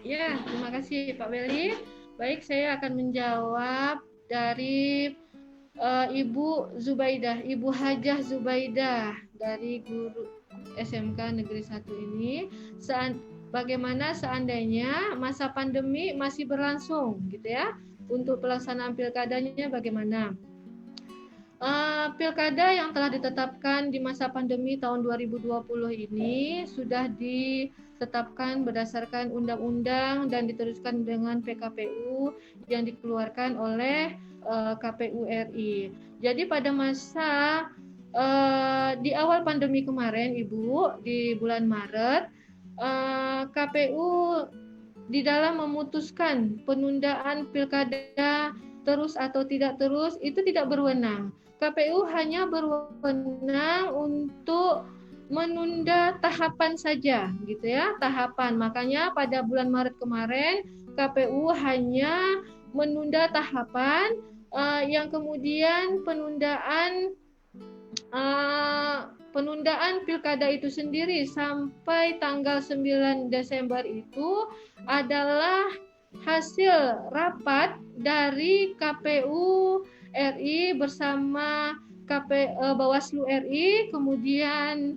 Ya, terima kasih Pak Willy. Baik, saya akan menjawab dari Ibu Zubaidah, Ibu Hajah Zubaidah dari guru SMK Negeri 1 ini. Bagaimana seandainya masa pandemi masih berlangsung, gitu ya? Untuk pelaksanaan pilkadanya bagaimana? Pilkada yang telah ditetapkan di masa pandemi tahun 2020 ini sudah ditetapkan berdasarkan undang-undang dan diteruskan dengan PKPU yang dikeluarkan oleh KPU RI. Jadi pada masa di awal pandemi kemarin Ibu, di bulan Maret, KPU di dalam memutuskan penundaan pilkada terus atau tidak terus itu tidak berwenang. KPU hanya berwenang untuk menunda tahapan saja gitu ya, tahapan. Makanya pada bulan Maret kemarin KPU hanya menunda tahapan yang kemudian penundaan pilkada itu sendiri sampai tanggal 9 Desember itu adalah hasil rapat dari KPU RI bersama Bawaslu RI, kemudian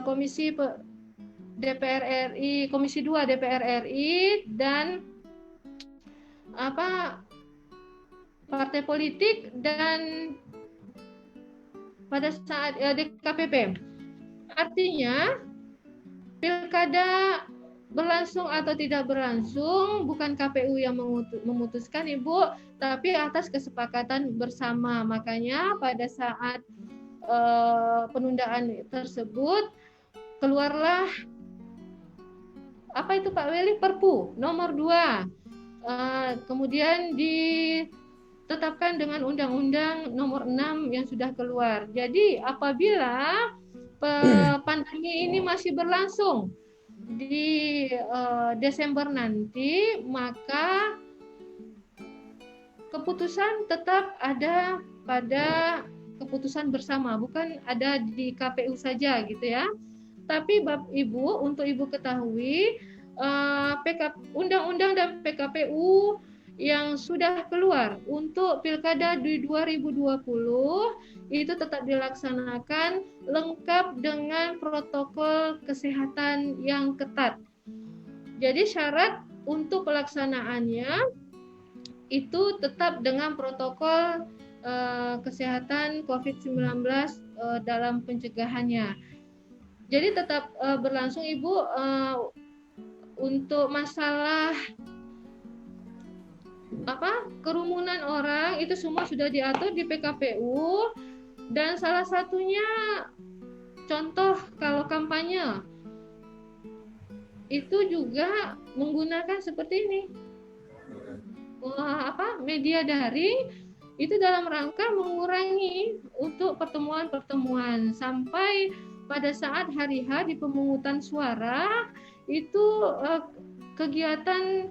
Komisi DPR RI, Komisi 2 DPR RI, dan partai politik, dan pada saat DKPP. Artinya pilkada berlangsung atau tidak berlangsung bukan KPU yang memutuskan, Ibu, tapi atas kesepakatan bersama. Makanya pada saat penundaan tersebut keluarlah apa itu Pak Weli, Perpu nomor 2. Kemudian ditetapkan dengan Undang-Undang nomor 6 yang sudah keluar. Jadi apabila pandemi ini masih berlangsung di Desember nanti, maka keputusan tetap ada pada keputusan bersama, bukan ada di KPU saja gitu ya. Tapi Bapak Ibu, untuk Ibu ketahui, Undang-Undang dan PKPU yang sudah keluar untuk pilkada di 2020 itu tetap dilaksanakan lengkap dengan protokol kesehatan yang ketat. Jadi syarat untuk pelaksanaannya itu tetap dengan protokol kesehatan COVID-19 dalam pencegahannya. Jadi tetap berlangsung, Ibu. Untuk masalah kerumunan orang itu semua sudah diatur di PKPU, dan salah satunya contoh kalau kampanye itu juga menggunakan seperti ini, media daring, itu dalam rangka mengurangi untuk pertemuan-pertemuan sampai pada saat hari H di pemungutan suara itu kegiatan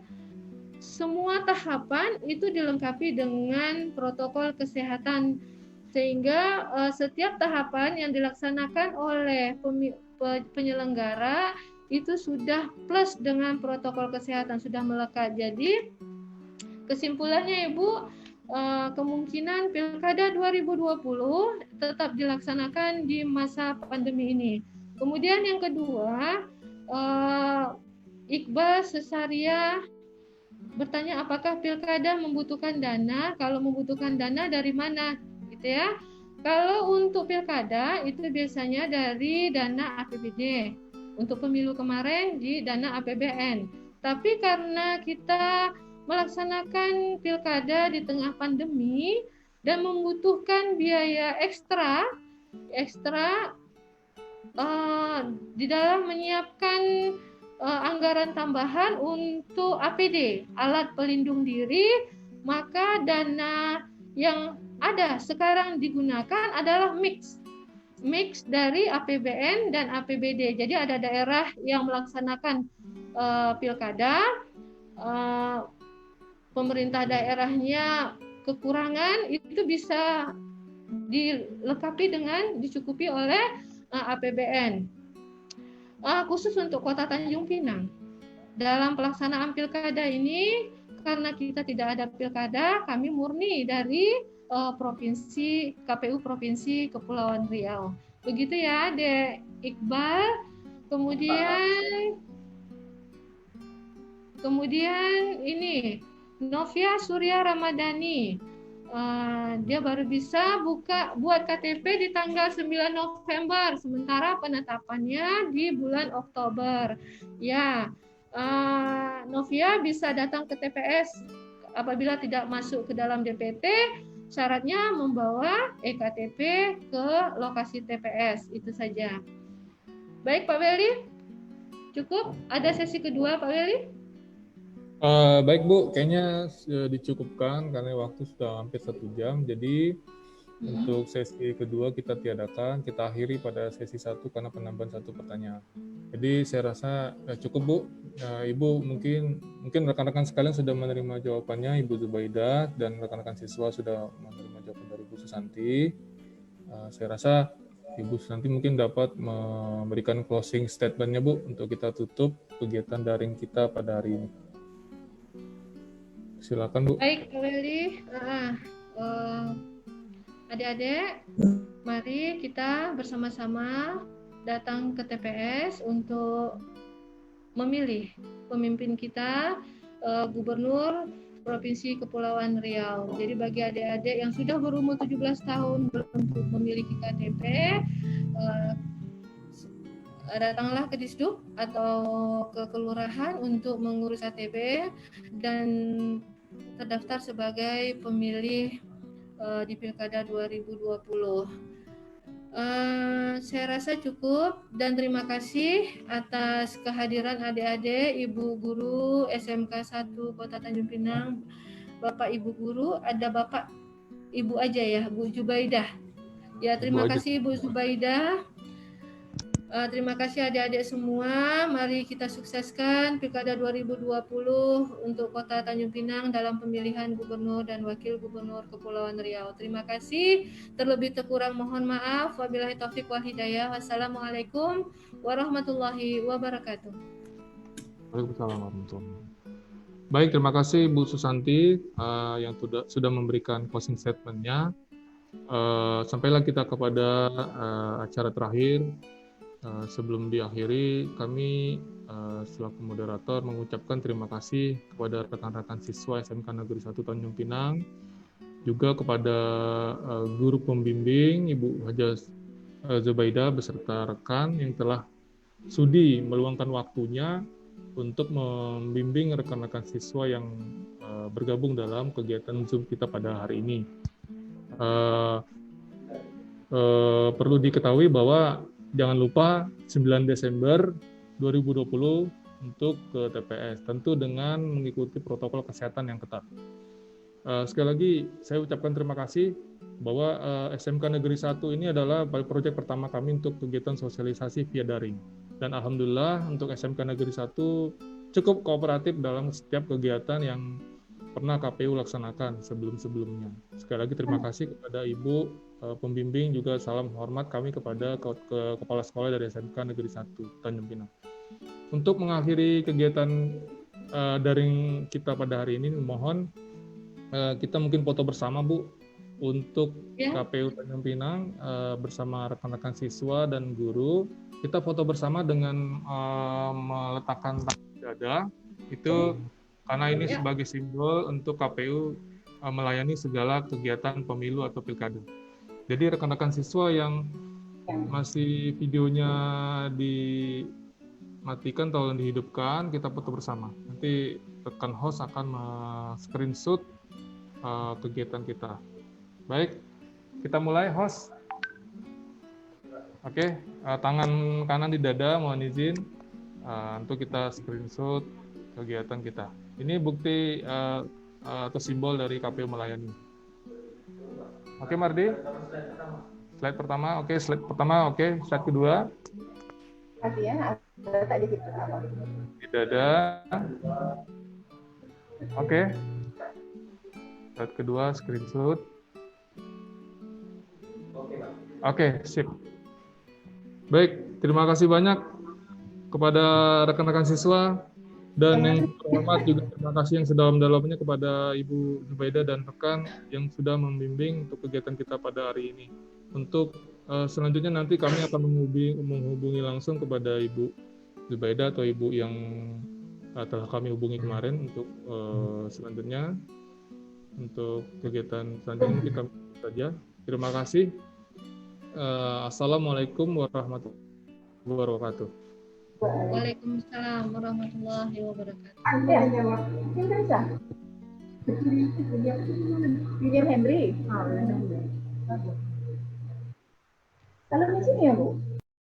semua tahapan itu dilengkapi dengan protokol kesehatan, sehingga setiap tahapan yang dilaksanakan oleh penyelenggara itu sudah plus dengan protokol kesehatan, sudah melekat. Jadi kesimpulannya Ibu, kemungkinan pilkada 2020 tetap dilaksanakan di masa pandemi ini. Kemudian yang kedua, Iqbal Cesaria bertanya apakah pilkada membutuhkan dana? Kalau membutuhkan dana dari mana, gitu ya? Kalau untuk pilkada itu biasanya dari dana APBD. Untuk pemilu kemarin di dana APBN. Tapi karena kita melaksanakan pilkada di tengah pandemi dan membutuhkan biaya ekstra di dalam menyiapkan anggaran tambahan untuk APD, alat pelindung diri, maka dana yang ada sekarang digunakan adalah mix dari APBN dan APBD. Jadi ada daerah yang melaksanakan pilkada, pemerintah daerahnya kekurangan, itu bisa dilengkapi dengan dicukupi oleh APBN. Khusus untuk Kota Tanjung Pinang, dalam pelaksanaan pilkada ini, karena kita tidak ada pilkada, kami murni dari provinsi, KPU Provinsi Kepulauan Riau. Begitu ya, Dek Iqbal. Kemudian ini Novia Surya Ramadhani, dia baru bisa buat KTP di tanggal 9 November, sementara penetapannya di bulan Oktober. Ya, Novia bisa datang ke TPS apabila tidak masuk ke dalam DPT, syaratnya membawa eKTP ke lokasi TPS, itu saja. Baik Pak Weli, cukup? Ada sesi kedua Pak Weli? Baik Bu, kayaknya dicukupkan karena waktu sudah hampir 1 jam. Jadi Untuk sesi kedua kita tiadakan, kita akhiri pada sesi 1 karena penambahan 1 pertanyaan. Jadi saya rasa cukup Bu. Ibu mungkin rekan-rekan sekalian sudah menerima jawabannya, Ibu Zubaidah, dan rekan-rekan siswa sudah menerima jawaban dari Bu Susanti. Saya rasa Ibu Susanti mungkin dapat memberikan closing statement-nya Bu untuk kita tutup kegiatan daring kita pada hari ini. Silakan Bu. Baik, Pak Weli. Adik-adik, mari kita bersama-sama datang ke TPS untuk memilih pemimpin kita, Gubernur Provinsi Kepulauan Riau. Jadi bagi adik-adik yang sudah berumur 17 tahun belum memiliki KTP, datanglah ke Disduk atau ke kelurahan untuk mengurus KTP dan terdaftar sebagai pemilih di Pilkada 2020. Saya rasa cukup dan terima kasih atas kehadiran adik-adik, Ibu Guru SMK 1 Kota Tanjung Pinang, Bapak Ibu Guru, ada Bapak Ibu aja ya, Bu Zubaidah. Ya, terima kasih Bu Zubaidah. Terima kasih adik-adik semua. Mari kita sukseskan Pilkada 2020 untuk Kota Tanjung Pinang dalam pemilihan Gubernur dan Wakil Gubernur Kepulauan Riau. Terima kasih. Terlebih terkurang mohon maaf. Wabillahi taufik wal hidayah. Wassalamualaikum warahmatullahi wabarakatuh. Waalaikumsalam warahmatullahi wabarakatuh. Baik, terima kasih Bu Susanti yang sudah memberikan closing statement-nya. Sampailah kita kepada acara terakhir. Sebelum diakhiri, kami selaku moderator mengucapkan terima kasih kepada rekan-rekan siswa SMK Negeri 1 Tanjung Pinang, juga kepada guru pembimbing Ibu Hajah Zubaidah beserta rekan yang telah sudi meluangkan waktunya untuk membimbing rekan-rekan siswa yang bergabung dalam kegiatan Zoom kita pada hari ini. Perlu diketahui bahwa jangan lupa 9 Desember 2020 untuk ke TPS, tentu dengan mengikuti protokol kesehatan yang ketat. Sekali lagi saya ucapkan terima kasih bahwa SMK Negeri 1 ini adalah proyek pertama kami untuk kegiatan sosialisasi via daring. Dan alhamdulillah untuk SMK Negeri 1 cukup kooperatif dalam setiap kegiatan yang pernah KPU laksanakan sebelum-sebelumnya. Sekali lagi terima kasih kepada Ibu pembimbing, juga salam hormat kami kepada Kepala Sekolah dari SMK Negeri 1 Tanjung Pinang. Untuk mengakhiri kegiatan daring kita pada hari ini, mohon kita mungkin foto bersama Bu untuk KPU Tanjung Pinang bersama rekan-rekan siswa dan guru. Kita foto bersama dengan meletakkan tangan di dada, itu karena ini sebagai simbol untuk KPU melayani segala kegiatan pemilu atau pilkada. Jadi rekan-rekan siswa yang masih videonya dimatikan atau dihidupkan, kita foto bersama. Nanti rekan host akan screenshot kegiatan kita. Baik, kita mulai host. Oke, tangan kanan di dada, mohon izin untuk kita screenshot kegiatan kita. Ini bukti atau simbol dari KPU melayani. Oke, Mardi. Slide pertama, oke. Slide pertama, oke. Slide kedua. Nanti ya, data di situ. Di dada. Oke. Slide kedua, screenshot. Oke, sip. Baik, terima kasih banyak kepada rekan-rekan siswa. Dan yang terhormat juga terima kasih yang sedalam-dalamnya kepada Ibu Zubaidah dan rekan yang sudah membimbing untuk kegiatan kita pada hari ini. Untuk selanjutnya nanti kami akan menghubungi langsung kepada Ibu Zubaidah atau Ibu yang telah kami hubungi kemarin untuk selanjutnya. Untuk kegiatan selanjutnya mungkin kami saja. Terima kasih. Assalamualaikum warahmatullahi wabarakatuh. Waalaikumsalam warahmatullahi wabarakatuh. William Henry. Kalau di sini ya Bu?